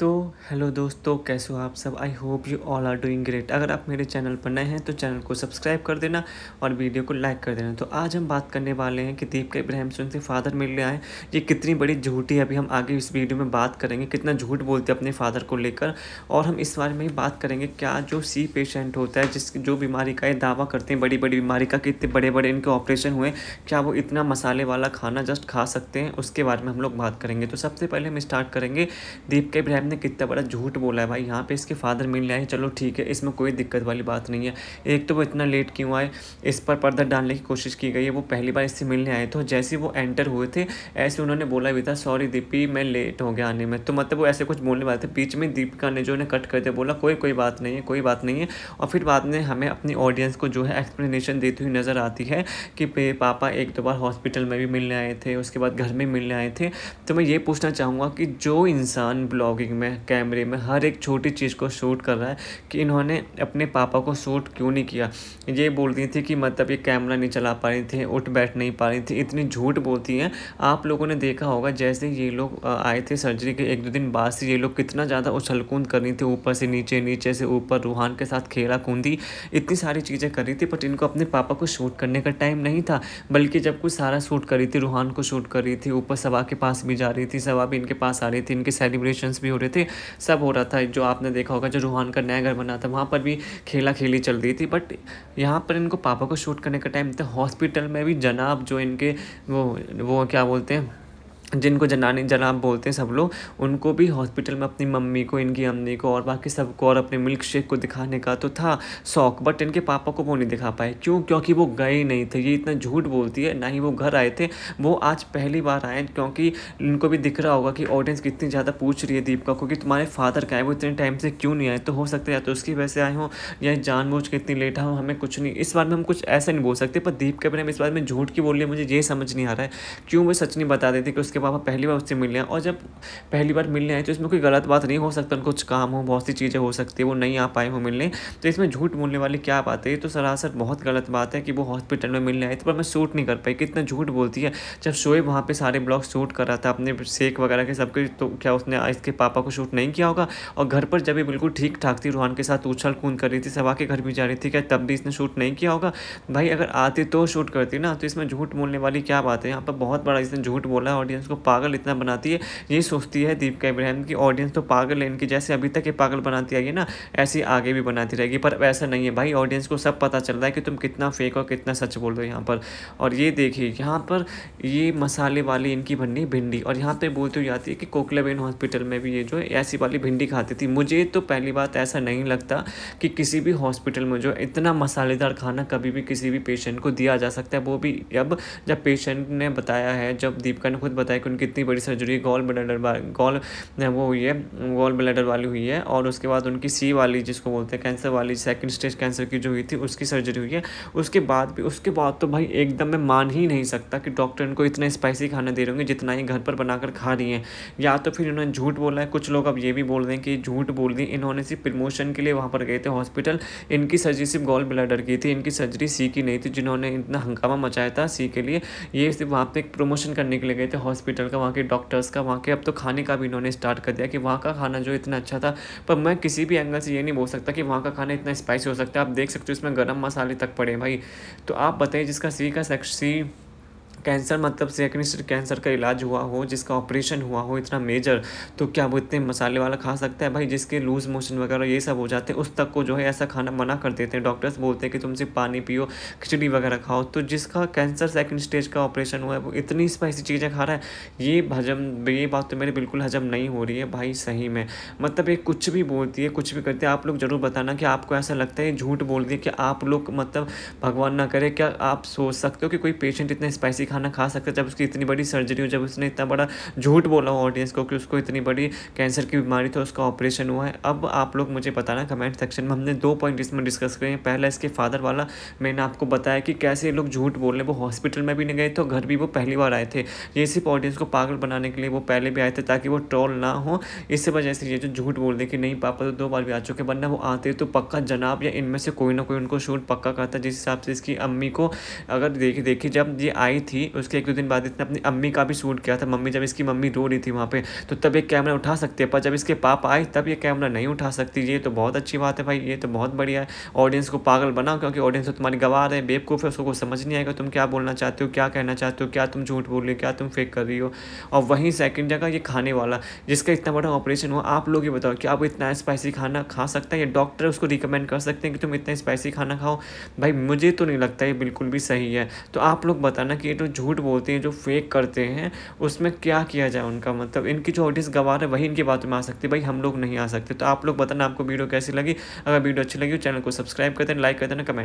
तो हेलो दोस्तों, कैसे हो आप सब। I hope you all are doing great. अगर आप मेरे चैनल पर नए हैं तो चैनल को सब्सक्राइब कर देना और वीडियो को लाइक कर देना। तो आज हम बात करने वाले हैं कि दीपिका इब्राहिम से उनसे फादर मिलने आए, ये कितनी बड़ी झूठी है। अभी हम आगे इस वीडियो में बात करेंगे कितना झूठ बोलते हैं अपने फादर को लेकर, और हम इस बारे में ही बात करेंगे क्या जो सी पेशेंट होता है जिस जो बीमारी का ये दावा करते हैं, बड़ी बड़ी बीमारी का, कितने बड़े बड़े इनके ऑपरेशन हुए, क्या वो इतना मसाले वाला खाना जस्ट खा सकते हैं, उसके बारे में हम लोग बात करेंगे। तो सबसे पहले हम स्टार्ट करेंगे दीपिका इब्राहिम ने कितना बड़ा झूठ बोला है भाई। यहाँ पे इसके फादर मिलने आए, चलो ठीक है, इसमें कोई दिक्कत वाली बात नहीं है। एक तो वो इतना लेट क्यों आए, इस पर पर्दा डालने की कोशिश की गई है। वो पहली बार इससे मिलने आए तो जैसे वो एंटर हुए थे ऐसे उन्होंने बोला भी था, सॉरी दीपी मैं लेट हो गया आने में। तो मतलब वो ऐसे कुछ बोलने वाले थे, बीच में दीपिका ने जो है कट कर दिया, बोला कोई कोई बात नहीं है, कोई बात नहीं है। और फिर बाद में हमें अपनी ऑडियंस को जो है एक्सप्लेनेशन देती हुई नज़र आती है कि पापा एक दो बार हॉस्पिटल में भी मिलने आए थे, उसके बाद घर में मिलने आए थे। तो मैं ये पूछना चाहूँगा कि जो इंसान ब्लॉगिंग में, कैमरे में हर एक छोटी चीज़ को शूट कर रहा है, कि इन्होंने अपने पापा को शूट क्यों नहीं किया। ये बोलती थी कि मतलब ये कैमरा नहीं चला पा रही थी, उठ बैठ नहीं पा रही थी, इतनी झूठ बोलती हैं। आप लोगों ने देखा होगा जैसे ये लोग आए थे सर्जरी के एक दो दिन बाद से, ये लोग कितना ज़्यादा उछल कूद कर रही थी, ऊपर से नीचे, नीचे से ऊपर, रूहान के साथ खेला कूदी, इतनी सारी चीज़ें कर रही थी। बट इनको अपने पापा को शूट करने का टाइम नहीं था, बल्कि जब कुछ सारा शूट कर रही थी, रूहान को शूट कर रही थी, ऊपर सबा के पास भी जा रही थी, सबा भी इनके पास आ रही थी, इनके सेलिब्रेशंस भी हो रहे थे, सब हो रहा था। जो आपने देखा होगा जो रूहान का नया घर बना था वहाँ पर भी खेला खेली चल रही थी। बट यहाँ पर इनको पापा को शूट करने का टाइम था। हॉस्पिटल में भी जनाब जो इनके वो क्या बोलते हैं, जिनको जनानी जनाब बोलते हैं सब लोग, उनको भी हॉस्पिटल में अपनी मम्मी को, इनकी अम्मी को और बाकी सबको और अपने मिल्क शेक को दिखाने का तो था शौक, बट इनके पापा को वो नहीं दिखा पाए। क्यों? क्योंकि वो गए नहीं थे। ये इतना झूठ बोलती है, ना ही वो घर आए थे, वो आज पहली बार आए। क्योंकि इनको भी दिख रहा होगा कि ऑडियंस कितनी ज़्यादा पूछ रही है दीपिका को कि तुम्हारे फादर का है, वो इतने टाइम से क्यों नहीं आए। तो हो सकता है या तो उसकी वजह से आए हों या जानबूझ के इतनी लेट हो, हमें कुछ नहीं, इस बार में हम कुछ ऐसा नहीं बोल सकते। पर दीपिका इब्राहिम इस बार में झूठ की बोल रही है, मुझे ये समझ नहीं आ रहा है क्यों वो सच नहीं बता देती कि उसके पापा पहली बार उससे मिलने आए। और जब पहली बार मिलने आए तो इसमें कोई गलत बात नहीं हो सकता, उनको कुछ काम हो, बहुत सी चीज़ें हो सकती है, वो नहीं आ पाए हो मिलने, तो इसमें झूठ बोलने वाली क्या बात है। ये तो सरासर बहुत गलत बात है कि वो हॉस्पिटल में मिलने आए थे पर मैं शूट नहीं कर पाई। कितना झूठ बोलती है। जब शोएब वहाँ पे सारे ब्लॉग शूट कर रहा था अपने शेक वगैरह के सबके, तो क्या उसने इसके पापा को शूट नहीं किया होगा। और घर पर जब ये बिल्कुल ठीक ठाक थी, रूहान के साथ उछल कूद कर रही थी, सबा के घर भी जा रही थी, क्या तब भी इसने शूट नहीं किया होगा। भाई अगर आती तो शूट करती ना, तो इसमें झूठ बोलने वाली क्या बात है। यहाँ पर बहुत बड़ा इसने झूठ बोला है, ऑडियंस को पागल इतना बनाती है। ये सोचती है दीपिका इब्राहिम की ऑडियंस तो पागल है इनकी, जैसे अभी तक ये पागल बनाती आई है ना, ऐसे ही आगे भी बनाती रहेगी। पर ऐसा नहीं है भाई, ऑडियंस को सब पता चल रहा है कि तुम कितना फेक और कितना सच बोल रहे हो यहाँ पर। और ये देखिए यहाँ पर ये मसाले वाली इनकी बनी भिंडी, और यहाँ पे बोलते हुए जाती है कि कोकलाबेन हॉस्पिटल में भी ये जो ऐसी वाली भिंडी खाती थी। मुझे तो पहली बात ऐसा नहीं लगता कि किसी भी हॉस्पिटल में जो इतना मसालेदार खाना कभी भी किसी भी पेशेंट को दिया जा सकता है, वो भी अब जब पेशेंट ने बताया है, जब दीपिका ने खुद बताया कि उनकी इतनी बड़ी सर्जरी गॉल ब्लैडर वाली हुई है, और उसके बाद उनकी सी वाली जिसको बोलते हैं कैंसर वाली, सेकंड स्टेज कैंसर की जो हुई थी उसकी सर्जरी हुई है। उसके बाद तो भाई एकदम मैं मान ही नहीं सकता कि डॉक्टर इनको इतना स्पाइसी खाना दे रहे होंगे जितना ही घर पर बनाकर खा रही हैं। या तो फिर इन्होंने झूठ बोला है। कुछ लोग अब ये भी बोल रहे हैं कि झूठ बोल दी, इन्होंने सिर्फ प्रमोशन के लिए वहाँ पर गए थे हॉस्पिटल। इनकी सर्जरी सिर्फ गॉल ब्लैडर की थी, इनकी सर्जरी सी की नहीं थी, जिन्होंने इतना हंगामा मचाया था सी के लिए। ये सिर्फ वहाँ पर एक प्रमोशन करने के लिए गए थे हॉस्पिटल का, वहाँ के डॉक्टर्स का, वहाँ के। अब तो खाने का भी इन्होंने स्टार्ट कर दिया कि वहाँ का खाना जो इतना अच्छा था। पर मैं किसी भी एंगल से ये नहीं बोल सकता कि वहाँ का खाना इतना स्पाइसी हो सकता है। आप देख सकते हो इसमें गरम मसाले तक पड़े हैं भाई। तो आप बताइए जिसका सी कैंसर, मतलब सेकंड स्टेज कैंसर का इलाज हुआ हो, जिसका ऑपरेशन हुआ हो इतना मेजर, तो क्या वो इतने मसाले वाला खा सकता है भाई। जिसके लूज मोशन वगैरह ये सब हो जाते हैं उस तक को जो है ऐसा खाना मना कर देते हैं। डॉक्टर्स बोलते हैं कि तुम सिर्फ पानी पियो, खिचड़ी वगैरह खाओ। तो जिसका कैंसर सेकंड स्टेज का ऑपरेशन हुआ है वो इतनी स्पाइसी चीज़ें खा रहा है, ये बात तो मेरे बिल्कुल हजम नहीं हो रही है भाई सही में। मतलब ये कुछ भी बोलती है, कुछ भी करती है। आप लोग ज़रूर बताना कि आपको ऐसा लगता है झूठ बोल रही है, कि आप लोग मतलब भगवान ना करे, क्या आप सोच सकते हो कि कोई पेशेंट इतना स्पाइसी खाना खा सकता है जब उसकी इतनी बड़ी सर्जरी हो, जब उसने इतना बड़ा झूठ बोला हो ऑडियंस को कि उसको इतनी बड़ी कैंसर की बीमारी थी, उसका ऑपरेशन हुआ है। अब आप लोग मुझे बताना कमेंट सेक्शन में। हमने 2 पॉइंट इसमें डिस्कस किए हैं। पहला इसके फादर वाला, मैंने आपको बताया कि कैसे ये लोग झूठ बोल रहे हैं। वो हॉस्पिटल में भी नहीं गए थे, घर भी वो पहली बार आए थे। ये सिर्फ ऑडियंस को पागल बनाने के लिए वो पहले भी आए थे ताकि वो ट्रोल ना हो। इस वजह से ये जो झूठ बोल रहे कि नहीं पापा तो 2 बार भी आ चुके, वरना वो आते तो पक्का जनाब या इनमें से कोई ना कोई उनको शूट पक्का करता। जिस हिसाब से इसकी अम्मी को अगर देखी जब ये आई थी थी, उसके 1-2 दिन बाद इसने अपनी अम्मी का भी शूट किया था। मम्मी जब इसकी मम्मी रो रही थी वहाँ पे, तो तब ये कैमरा उठा सकती है, पर जब इसके पापा आए तब ये कैमरा नहीं उठा सकती। ये तो बहुत अच्छी बात है भाई, ये तो बहुत बढ़िया है। ऑडियंस को पागल बनाओ, क्योंकि ऑडियंस तो तुम्हारी गवाह है, बेवकूफ़ है, उसको कुछ समझ नहीं आएगा तुम क्या बोलना चाहते हो, क्या कहना चाहते हो, क्या तुम झूठ बोल रही हो, क्या तुम फेक कर रही हो। और वहीं सेकंड जगह ये खाने वाला, जिसका इतना बड़ा ऑपरेशन हुआ, आप लोग ही बताओ क्या वो इतना स्पाइसी खाना खा सकता है, या डॉक्टर उसको रिकमेंड कर सकते हैं कि तुम इतना स्पाइसी खाना खाओ? भाई मुझे तो नहीं लगता ये बिल्कुल भी सही है। तो आप लोग बताना कि ये जो झूठ बोलते हैं, जो फेक करते हैं, उसमें क्या किया जाए उनका? मतलब इनकी जो ऑडियंस गवाह है वही इनकी बातों में आ सकती है, भाई हम लोग नहीं आ सकते। तो आप लोग बताना आपको वीडियो कैसी लगी। अगर वीडियो अच्छी लगी तो चैनल को सब्सक्राइब कर देना, लाइक कर देना, कमेंट